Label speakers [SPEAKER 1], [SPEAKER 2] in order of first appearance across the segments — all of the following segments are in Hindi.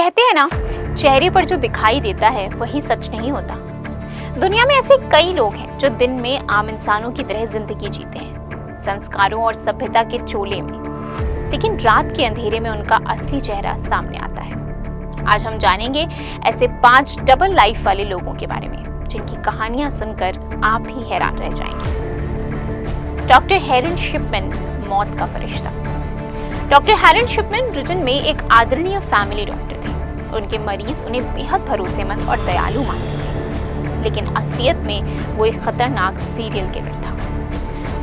[SPEAKER 1] कहते हैं ना, चेहरे पर जो दिखाई देता है वही सच नहीं होता। दुनिया में ऐसे कई लोग हैं जो दिन में आम इंसानों की तरह जिंदगी जीते हैं, संस्कारों और सभ्यता के चोले में, लेकिन रात के अंधेरे में उनका असली चेहरा सामने आता है। आज हम जानेंगे ऐसे 5 डबल लाइफ वाले लोगों के बारे में, जिनकी कहानियां सुनकर आप भी हैरान रह जाएंगे। डॉक्टर हैरन शिपमैन, मौत का फरिश्ता। डॉक्टर हैरन शिपमैन ब्रिटेन में एक आदरणीय फैमिली डॉक्टर थे। उनके मरीज उन्हें बेहद भरोसेमंद और दयालु मानते थे, लेकिन असलियत में वो एक खतरनाक सीरियल किलर था।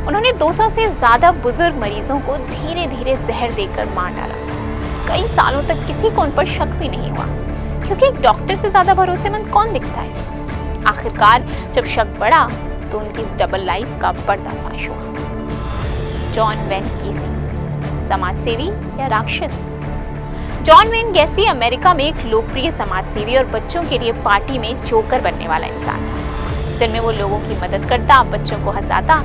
[SPEAKER 1] उन्होंने 200 से ज्यादा बुजुर्ग मरीजों को धीरे धीरे जहर देकर मार डाला। कई सालों तक किसी को उन पर शक भी नहीं हुआ, क्योंकि एक डॉक्टर से ज्यादा भरोसेमंद कौन दिखता है। आखिरकार जब शक बढ़ा तो उनकी इस डबल लाइफ का पर्दाफाश हुआ। जॉन वेन गेसी, समाजसेवी या राक्षस। जॉन वेन गेसी अमेरिका में एक लोकप्रिय समाजसेवी और बच्चों के लिए पार्टी में जोकर बनने वाला इंसान था। दिन में वो लोगों की मदद करता, बच्चों को हंसाता,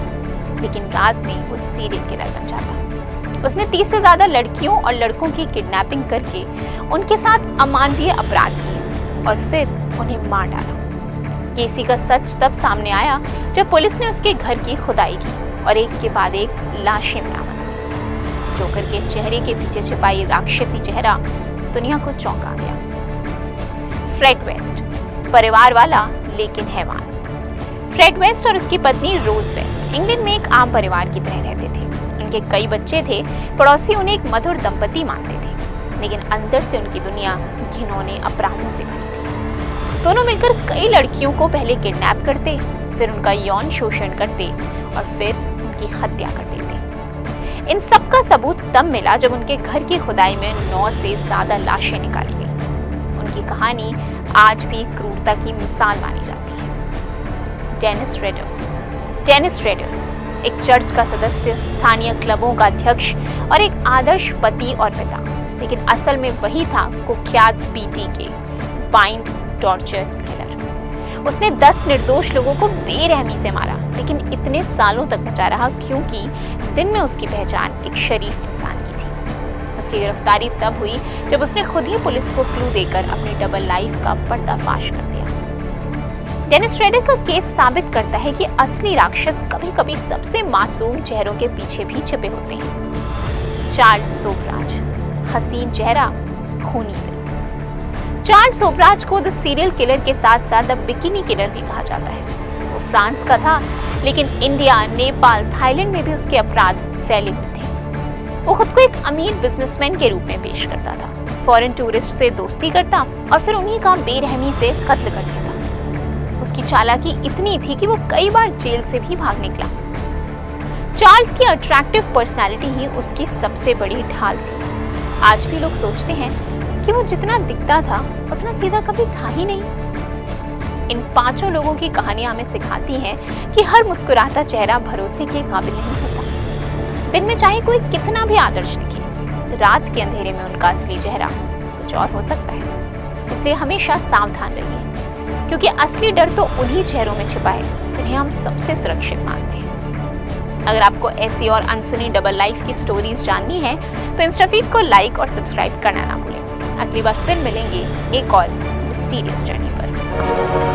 [SPEAKER 1] लेकिन रात में वो सीरियल किलर बन जाता। उसने 30 से ज्यादा लड़कियों और लड़कों की किडनैपिंग करके उनके साथ अमानवीय अपराध किए और फिर उन्हें मार डाला। गेसी का सच तब सामने आया जब पुलिस ने उसके घर की खुदाई की और एक के बाद एक लाशें बरामद हुई। जोकर के चेहरे के पीछे छिपाई राक्षसी चेहरा दुनिया को चौंका गया। फ्रेड वेस्ट, परिवार वाला लेकिन हैवान। फ्रेड वेस्ट और उसकी पत्नी रोज वेस्ट इंग्लैंड में एक आम परिवार की तरह रहते थे। उनके कई बच्चे थे। पड़ोसी उन्हें एक मधुर दंपति मानते थे, लेकिन अंदर से उनकी दुनिया घिनौने अपराधों से भरी थी। दोनों मिलकर कई लड़कियों को पहले किडनैप करते, फिर उनका यौन शोषण करते और फिर उनकी हत्या कर देते। इन सब का सबूत तब मिला जब उनके घर की खुदाई में 9 से ज्यादा लाशें निकाली गई। उनकी कहानी आज भी क्रूरता की मिसाल मानी जाती है। डेनिस रेडर एक चर्च का सदस्य, स्थानीय क्लबों का अध्यक्ष और एक आदर्श पति और पिता, लेकिन असल में वही था कुख्यात BTK, बाइंड टॉर्चर किलर। उसने 10 निर्दोष लोगों को बेरहमी से मारा, लेकिन इतने सालों तक बचा रहा क्योंकि दिन में उसकी पहचान एक शरीफ इंसान की थी। उसकी गिरफ्तारी तब हुई जब उसने खुद ही पुलिस को क्लू देकर अपनी डबल लाइफ का पर्दाफाश कर दिया। डेनिस रेडर का केस साबित करता है कि असली राक्षस कभी कभी सबसे मासूम चेहरों के पीछे भी छिपे होते हैं। चार्ल्स सोबराज, हसीन चेहरा, खूनी दिल। चार्ल्स सोबराज को द सीरियल किलर के साथ साथ द बिकिनी किलर भी कहा जाता है। वो फ्रांस का था, लेकिन इंडिया, नेपाल, थाईलैंड में भी उसके अपराध फैले हुए थे। वो खुद को एक अमीर बिजनेसमैन के रूप में पेश करता था, फॉरेन टूरिस्ट से दोस्ती करता और फिर उन्हीं का बेरहमी से कत्ल कर देता। उसकी चालाकी इतनी थी कि वो कई बार जेल से भी भाग निकला। चार्ल्स की अट्रैक्टिव पर्सनालिटी ही उसकी सबसे बड़ी ढाल थी। आज भी लोग सोचते हैं कि वो जितना दिखता था उतना सीधा कभी था ही नहीं। इन 5 लोगों की कहानियां हमें सिखाती हैं कि हर मुस्कुराता चेहरा भरोसे के काबिल नहीं होता। दिन में चाहे कोई कितना भी आदर्श दिखे, रात के अंधेरे में उनका असली चेहरा कुछ और हो सकता है। इसलिए हमेशा सावधान रहिए, क्योंकि असली डर तो उन्हीं चेहरों में छिपा है जिन्हें हम सबसे सुरक्षित मानते हैं। अगर आपको ऐसी और अनसुनी डबल लाइफ की स्टोरीज जाननी है तो इंस्टाफीड को लाइक और सब्सक्राइब करना ना भूलें। अगली बार फिर मिलेंगे एक और मिस्टीरियस जर्नी पर।